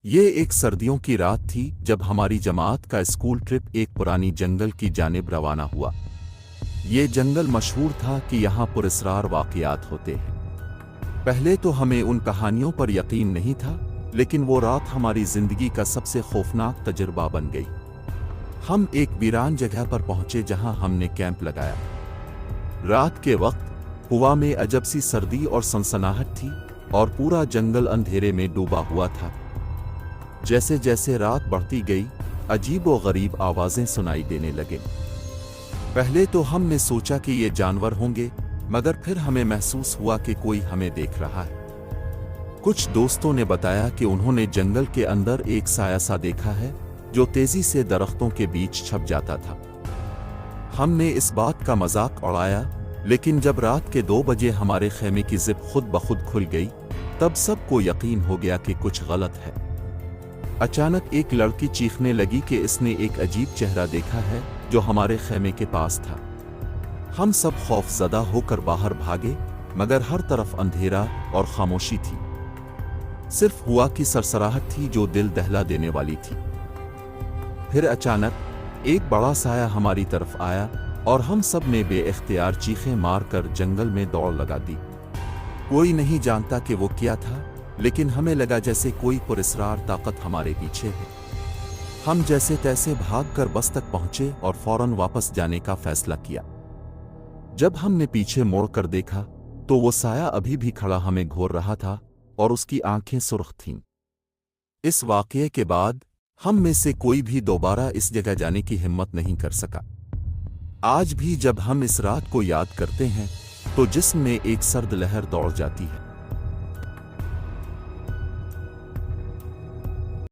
ये एक सर्दियों की रात थी जब हमारी जमात का स्कूल ट्रिप एक पुरानी जंगल की जानिब रवाना हुआ। ये जंगल मशहूर था कि यहाँ पुरस्रार वाक़यात होते हैं। पहले तो हमें उन कहानियों पर यकीन नहीं था, लेकिन वो रात हमारी जिंदगी का सबसे खौफनाक तजुर्बा बन गई। हम एक वीरान जगह पर पहुंचे जहां हमने कैंप लगाया। रात के वक्त हवा में अजब सी सर्दी और सनसनाहट थी और पूरा जंगल अंधेरे में डूबा हुआ था। जैसे जैसे रात बढ़ती गई, अजीब व गरीब आवाजें सुनाई देने लगे। पहले तो हमने सोचा कि ये जानवर होंगे, मगर फिर हमें महसूस हुआ कि कोई हमें देख रहा है। कुछ दोस्तों ने बताया कि उन्होंने जंगल के अंदर एक साया सा देखा है जो तेजी से दरख्तों के बीच छप जाता था। हमने इस बात का मजाक उड़ाया, लेकिन जब रात के 2 बजे हमारे खेमे की जिप खुद ब खुद खुल गई, तब सबको यकीन हो गया कि कुछ गलत है। अचानक एक लड़की चीखने लगी कि इसने एक अजीब चेहरा देखा है जो हमारे खेमे के पास था। हम सब खौफजदा होकर बाहर भागे, मगर हर तरफ अंधेरा और खामोशी थी। सिर्फ हवा की सरसराहट थी जो दिल दहला देने वाली थी। फिर अचानक एक बड़ा साया हमारी तरफ आया और हम सब ने बेइख्तियार चीखें मारकर जंगल में दौड़ लगा दी। कोई नहीं जानता कि वो क्या था, लेकिन हमें लगा जैसे कोई पुरस्रार ताकत हमारे पीछे है। हम जैसे तैसे भागकर बस तक पहुंचे और फौरन वापस जाने का फैसला किया। जब हमने पीछे मोड़कर देखा तो वो साया अभी भी खड़ा हमें घूर रहा था और उसकी आंखें सुर्ख थीं। इस वाकये के बाद हम में से कोई भी दोबारा इस जगह जाने की हिम्मत नहीं कर सका। आज भी जब हम इस रात को याद करते हैं तो जिस्म में एक सर्द लहर दौड़ जाती है।